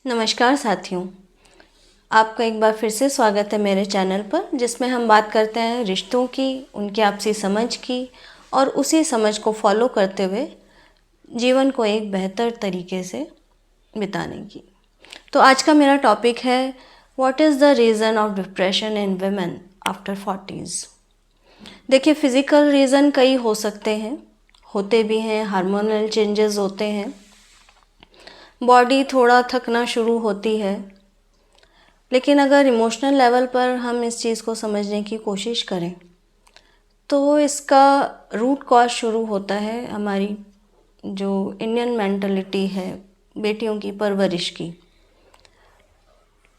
नमस्कार साथियों, आपका एक बार फिर से स्वागत है मेरे चैनल पर, जिसमें हम बात करते हैं रिश्तों की, उनकी आपसी समझ की और उसी समझ को फॉलो करते हुए जीवन को एक बेहतर तरीके से बिताने की। तो आज का मेरा टॉपिक है what is the reason of depression in women after 40s। देखिए, फिज़िकल रीज़न कई हो सकते हैं, होते भी हैं, हार्मोनल चेंजेस होते हैं, बॉडी थोड़ा थकना शुरू होती है। लेकिन अगर इमोशनल लेवल पर हम इस चीज़ को समझने की कोशिश करें तो इसका रूट कॉज शुरू होता है हमारी जो इंडियन मेंटलिटी है, बेटियों की परवरिश की,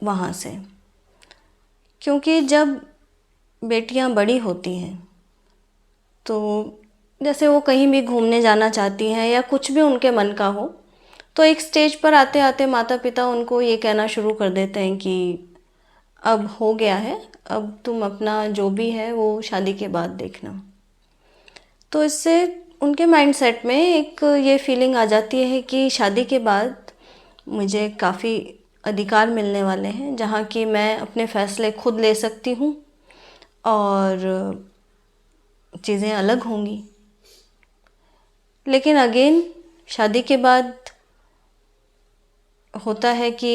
वहाँ से। क्योंकि जब बेटियाँ बड़ी होती हैं तो जैसे वो कहीं भी घूमने जाना चाहती हैं या कुछ भी उनके मन का हो, तो एक स्टेज पर आते आते माता पिता उनको ये कहना शुरू कर देते हैं कि अब हो गया है, अब तुम अपना जो भी है वो शादी के बाद देखना। तो इससे उनके माइंडसेट में एक ये फीलिंग आ जाती है कि शादी के बाद मुझे काफ़ी अधिकार मिलने वाले हैं, जहाँ कि मैं अपने फ़ैसले खुद ले सकती हूँ और चीज़ें अलग होंगी। लेकिन अगेन शादी के बाद होता है कि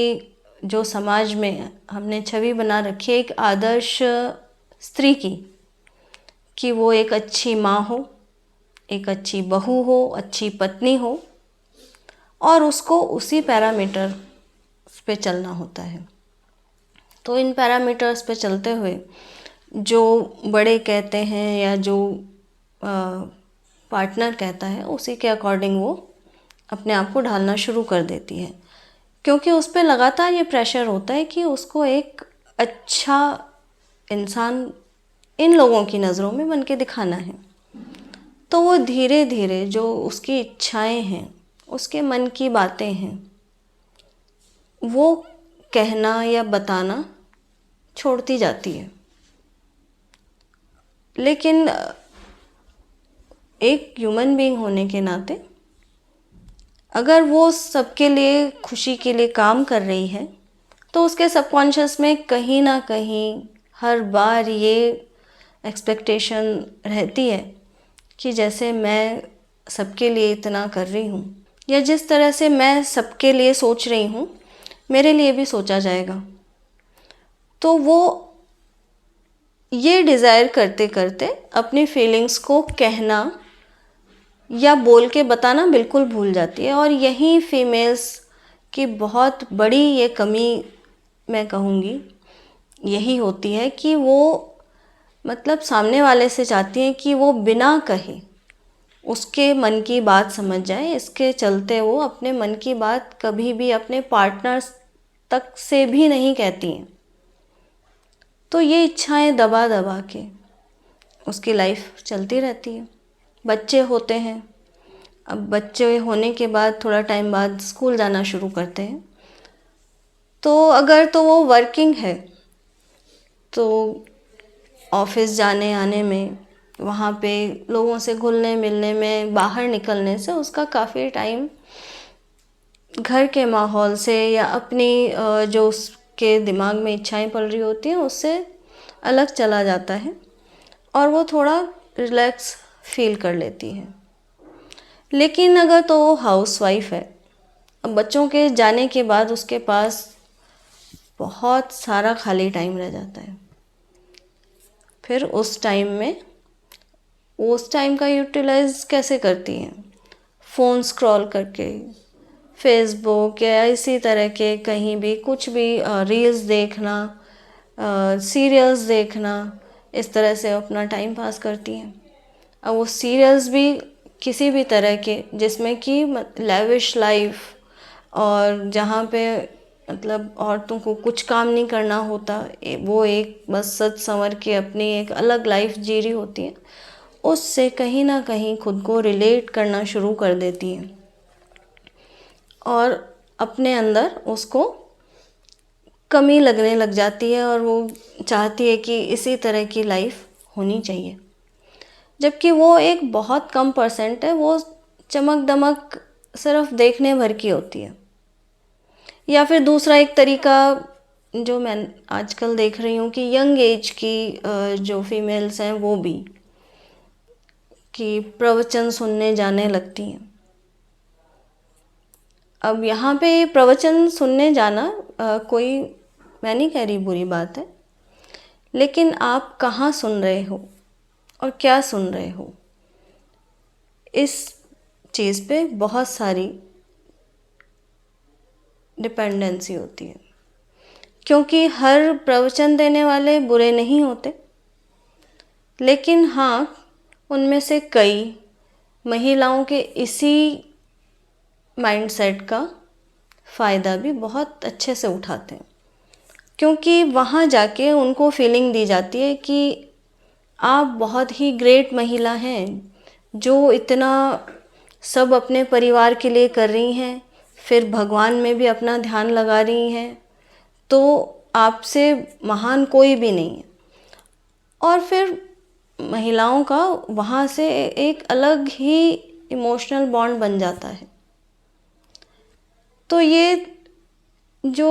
जो समाज में हमने छवि बना रखी है एक आदर्श स्त्री की, कि वो एक अच्छी माँ हो, एक अच्छी बहू हो, अच्छी पत्नी हो, और उसको उसी पैरामीटर पे चलना होता है। तो इन पैरामीटर्स पे चलते हुए जो बड़े कहते हैं या जो पार्टनर कहता है, उसी के अकॉर्डिंग वो अपने आप को ढालना शुरू कर देती है, क्योंकि उस पर लगातार ये प्रेशर होता है कि उसको एक अच्छा इंसान इन लोगों की नज़रों में बन के दिखाना है। तो वो धीरे धीरे जो उसकी इच्छाएं हैं, उसके मन की बातें हैं, वो कहना या बताना छोड़ती जाती है। लेकिन एक ह्यूमन बीइंग होने के नाते अगर वो सबके लिए खुशी के लिए काम कर रही है तो उसके सबकॉन्शियस में कहीं ना कहीं हर बार ये एक्सपेक्टेशन रहती है कि जैसे मैं सबके लिए इतना कर रही हूँ या जिस तरह से मैं सबके लिए सोच रही हूँ मेरे लिए भी सोचा जाएगा। तो वो ये डिज़ायर करते करते अपनी फीलिंग्स को कहना या बोल के बताना बिल्कुल भूल जाती है। और यही फीमेल्स की बहुत बड़ी ये कमी मैं कहूँगी यही होती है कि वो मतलब सामने वाले से चाहती हैं कि वो बिना कहे उसके मन की बात समझ जाए। इसके चलते वो अपने मन की बात कभी भी अपने पार्टनर्स तक से भी नहीं कहती हैं। तो ये इच्छाएं दबा दबा के उसकी लाइफ चलती रहती है। बच्चे होते हैं, अब बच्चे होने के बाद थोड़ा टाइम बाद स्कूल जाना शुरू करते हैं। तो अगर तो वो वर्किंग है तो ऑफिस जाने आने में, वहाँ पे लोगों से घुलने मिलने में, बाहर निकलने से उसका काफ़ी टाइम घर के माहौल से या अपनी जो उसके दिमाग में इच्छाएं पल रही होती हैं उससे अलग चला जाता है और वो थोड़ा रिलैक्स फील कर लेती है। लेकिन अगर तो वो हाउसवाइफ है, अब बच्चों के जाने के बाद उसके पास बहुत सारा खाली टाइम रह जाता है। फिर उस टाइम का यूटिलाइज कैसे करती हैं? फ़ोन स्क्रॉल करके, फेसबुक या इसी तरह के कहीं भी कुछ भी रील्स देखना, सीरियल्स देखना, इस तरह से अपना टाइम पास करती हैं। अब वो सीरियल्स भी किसी भी तरह के जिसमें कि लेविश लाइफ और जहाँ पे मतलब औरतों को कुछ काम नहीं करना होता, वो एक बस सच संवर के अपनी एक अलग लाइफ जी रही होती है, उससे कहीं ना कहीं खुद को रिलेट करना शुरू कर देती हैं और अपने अंदर उसको कमी लगने लग जाती है और वो चाहती है कि इसी तरह की लाइफ होनी चाहिए। जबकि वो एक बहुत कम परसेंट है, वो चमक दमक सिर्फ देखने भर की होती है। या फिर दूसरा एक तरीका जो मैं आजकल देख रही हूँ कि यंग एज की जो फीमेल्स हैं वो भी कि प्रवचन सुनने जाने लगती हैं। अब यहाँ पे प्रवचन सुनने जाना कोई, मैं नहीं कह रही बुरी बात है, लेकिन आप कहाँ सुन रहे हो और क्या सुन रहे हो, इस चीज़ पे बहुत सारी डिपेंडेंसी होती है। क्योंकि हर प्रवचन देने वाले बुरे नहीं होते, लेकिन हाँ, उनमें से कई महिलाओं के इसी माइंडसेट का फ़ायदा भी बहुत अच्छे से उठाते हैं। क्योंकि वहाँ जाके उनको फीलिंग दी जाती है कि आप बहुत ही ग्रेट महिला हैं, जो इतना सब अपने परिवार के लिए कर रही हैं, फिर भगवान में भी अपना ध्यान लगा रही हैं, तो आपसे महान कोई भी नहीं है। और फिर महिलाओं का वहाँ से एक अलग ही इमोशनल बॉन्ड बन जाता है। तो ये जो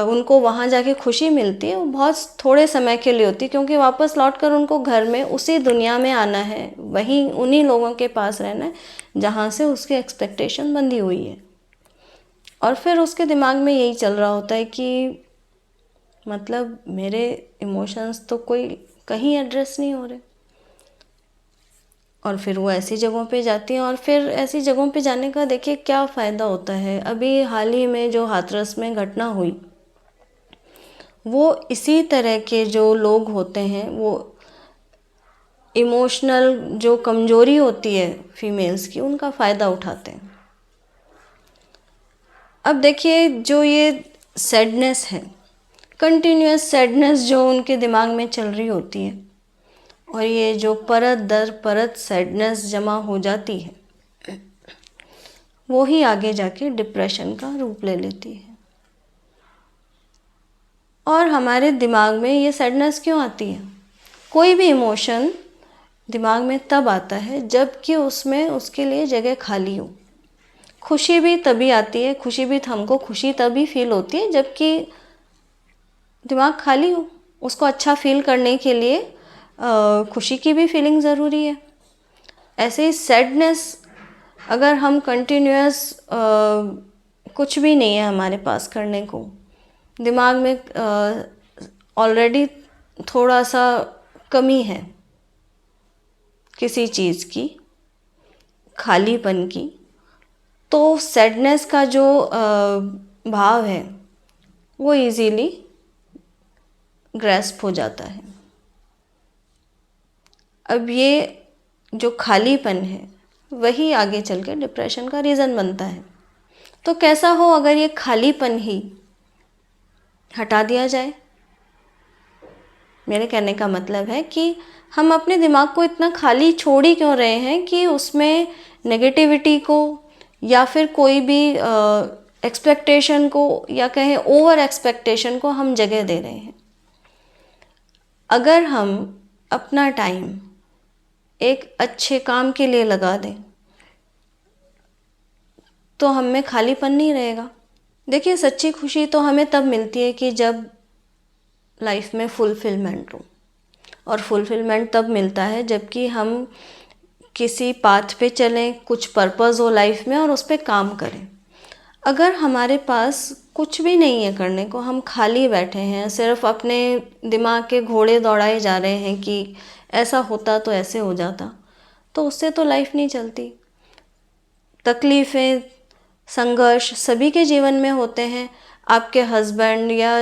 उनको वहाँ जाके खुशी मिलती है वो बहुत थोड़े समय के लिए होती है, क्योंकि वापस लौटकर उनको घर में उसी दुनिया में आना है, वहीं उन्हीं लोगों के पास रहना है जहाँ से उसकी एक्सपेक्टेशन बंधी हुई है। और फिर उसके दिमाग में यही चल रहा होता है कि मतलब मेरे इमोशंस तो कोई कहीं एड्रेस नहीं हो रहे। और फिर वो ऐसी जगहों पे जाती हैं, और फिर ऐसी जगहों पे जाने का देखिए क्या फ़ायदा होता है। अभी हाल ही में जो हाथरस में घटना हुई, वो इसी तरह के जो लोग होते हैं, वो इमोशनल जो कमज़ोरी होती है फीमेल्स की, उनका फ़ायदा उठाते हैं। अब देखिए जो ये सैडनेस है, कंटिन्यूस सैडनेस जो उनके दिमाग में चल रही होती है, और ये जो परत दर परत सैडनेस जमा हो जाती है, वो ही आगे जाके डिप्रेशन का रूप ले लेती है। और हमारे दिमाग में ये सैडनेस क्यों आती है? कोई भी इमोशन दिमाग में तब आता है जब कि उसमें उसके लिए जगह खाली हो। खुशी भी तभी आती है, खुशी भी हमको खुशी तभी फील होती है जबकि दिमाग खाली हो। उसको अच्छा फील करने के लिए खुशी की भी फीलिंग ज़रूरी है। ऐसे ही सैडनेस, अगर हम कंटिन्यूअस कुछ भी नहीं है हमारे पास करने को, दिमाग में ऑलरेडी थोड़ा सा कमी है किसी चीज़ की, खालीपन की, तो सैडनेस का जो भाव है वो इजीली ग्रैस्प हो जाता है। अब ये जो खालीपन है वही आगे चल के डिप्रेशन का रीज़न बनता है। तो कैसा हो अगर ये खालीपन ही हटा दिया जाए? मेरे कहने का मतलब है कि हम अपने दिमाग को इतना खाली छोड़ ही क्यों रहे हैं कि उसमें नेगेटिविटी को या फिर कोई भी एक्सपेक्टेशन को या कहें ओवर एक्सपेक्टेशन को हम जगह दे रहे हैं। अगर हम अपना टाइम एक अच्छे काम के लिए लगा दें तो हम में खालीपन नहीं रहेगा। देखिए सच्ची खुशी तो हमें तब मिलती है कि जब लाइफ में फुलफिलमेंट हो, और फुलफिलमेंट तब मिलता है जबकि हम किसी पाथ पे चलें, कुछ पर्पस हो लाइफ में और उस पर काम करें। अगर हमारे पास कुछ भी नहीं है करने को, हम खाली बैठे हैं, सिर्फ अपने दिमाग के घोड़े दौड़ाए जा रहे हैं कि ऐसा होता तो ऐसे हो जाता, तो उससे तो लाइफ नहीं चलती। तकलीफ़ें, संघर्ष सभी के जीवन में होते हैं। आपके हस्बैंड या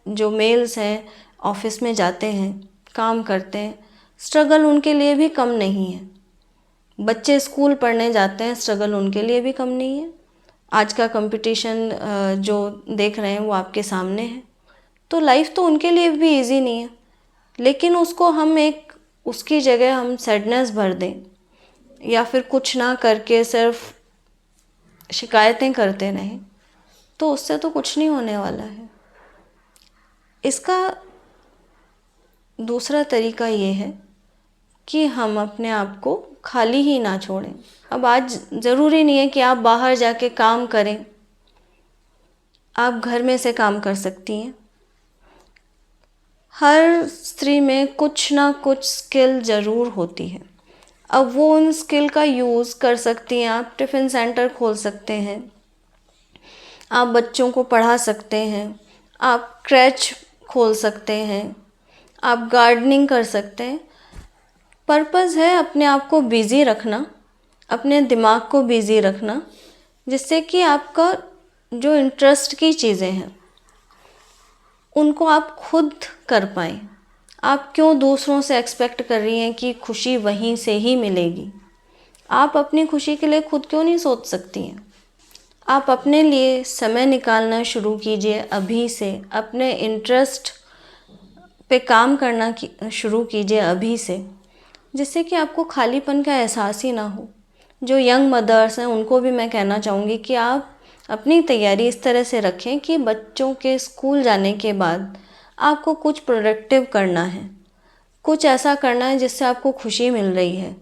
जो मेल्स हैं ऑफिस में जाते हैं, काम करते हैं, स्ट्रगल उनके लिए भी कम नहीं है। बच्चे स्कूल पढ़ने जाते हैं, स्ट्रगल उनके लिए भी कम नहीं है। आज का कंपटीशन जो देख रहे हैं वो आपके सामने है। तो लाइफ तो उनके लिए भी इजी नहीं है, लेकिन उसको हम एक उसकी जगह हम सैडनेस भर दें या फिर कुछ ना करके सिर्फ शिकायतें करते रहें, तो उससे तो कुछ नहीं होने वाला है। इसका दूसरा तरीका ये है कि हम अपने आप को खाली ही ना छोड़ें। अब आज ज़रूरी नहीं है कि आप बाहर जाके काम करें, आप घर में से काम कर सकती हैं। हर स्त्री में कुछ ना कुछ स्किल ज़रूर होती है। अब वो उन स्किल का यूज़ कर सकती हैं। आप टिफ़िन सेंटर खोल सकते हैं, आप बच्चों को पढ़ा सकते हैं, आप क्रैच खोल सकते हैं, आप गार्डनिंग कर सकते हैं। पर्पज़ है अपने आप को बिज़ी रखना, अपने दिमाग को बिज़ी रखना, जिससे कि आपका जो इंटरेस्ट की चीज़ें हैं उनको आप खुद कर पाएँ। आप क्यों दूसरों से एक्सपेक्ट कर रही हैं कि खुशी वहीं से ही मिलेगी? आप अपनी खुशी के लिए खुद क्यों नहीं सोच सकती हैं? आप अपने लिए समय निकालना शुरू कीजिए अभी से। अपने इंटरेस्ट पे काम करना शुरू कीजिए अभी से, जिससे कि आपको खालीपन का एहसास ही ना हो। जो यंग मदर्स हैं उनको भी मैं कहना चाहूँगी कि आप अपनी तैयारी इस तरह से रखें कि बच्चों के स्कूल जाने के बाद आपको कुछ प्रोडक्टिव करना है, कुछ ऐसा करना है जिससे आपको खुशी मिल रही है।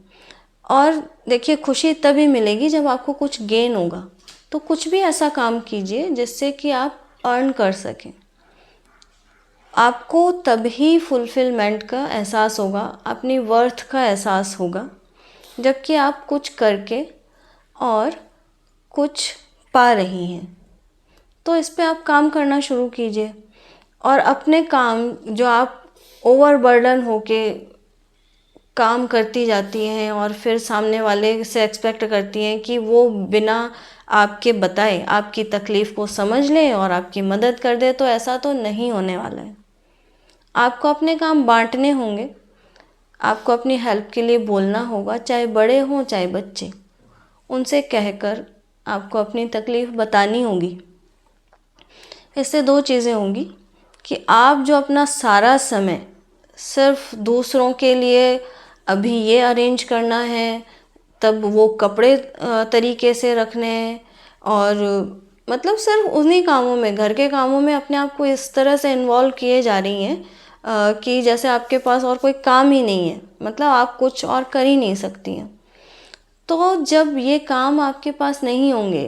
और देखिए, खुशी तभी मिलेगी जब आपको कुछ गेन होगा। तो कुछ भी ऐसा काम कीजिए जिससे कि आप अर्न कर सकें। आपको तभी फुलफिलमेंट का एहसास होगा, अपनी वर्थ का एहसास होगा, जबकि आप कुछ करके और कुछ पा रही हैं। तो इस पे आप काम करना शुरू कीजिए और अपने काम जो आप ओवरबर्डन होके काम करती जाती हैं और फिर सामने वाले से एक्सपेक्ट करती हैं कि वो बिना आपके बताए आपकी तकलीफ़ को समझ ले और आपकी मदद कर दे, तो ऐसा तो नहीं होने वाला है। आपको अपने काम बांटने होंगे, आपको अपनी हेल्प के लिए बोलना होगा, चाहे बड़े हों चाहे बच्चे। उनसे कहकर आपको अपनी तकलीफ़ बतानी होगी। इससे दो चीज़ें होंगी कि आप जो अपना सारा समय सिर्फ दूसरों के लिए अभी ये अरेंज करना है, तब वो कपड़े तरीके से रखने हैं, और मतलब सिर्फ उन्हीं कामों में, घर के कामों में अपने आप को इस तरह से इन्वॉल्व किए जा रही हैं कि जैसे आपके पास और कोई काम ही नहीं है, मतलब आप कुछ और कर ही नहीं सकती हैं। तो जब ये काम आपके पास नहीं होंगे,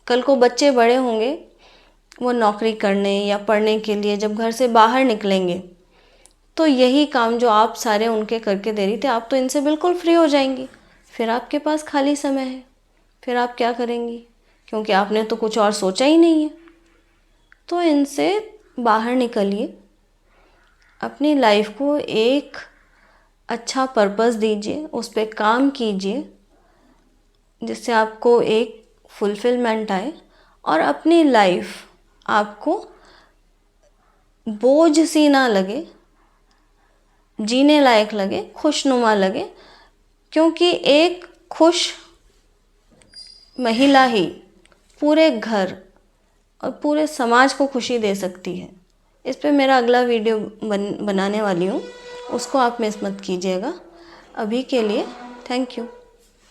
कल को बच्चे बड़े होंगे, वो नौकरी करने या पढ़ने के लिए जब घर से बाहर निकलेंगे, तो यही काम जो आप सारे उनके करके दे रही थी, आप तो इनसे बिल्कुल फ्री हो जाएंगी। फिर आपके पास खाली समय है, फिर आप क्या करेंगी? क्योंकि आपने तो कुछ और सोचा ही नहीं है। तो इनसे बाहर निकलिए, अपनी लाइफ को एक अच्छा पर्पस दीजिए, उस पर काम कीजिए, जिससे आपको एक फुलफिलमेंट आए और अपनी लाइफ आपको बोझ सी ना लगे, जीने लायक लगे, खुशनुमा लगे। क्योंकि एक खुश महिला ही पूरे घर और पूरे समाज को खुशी दे सकती है। इस पे मेरा अगला वीडियो बनाने वाली हूँ, उसको आप मिस मत कीजिएगा। अभी के लिए थैंक यू।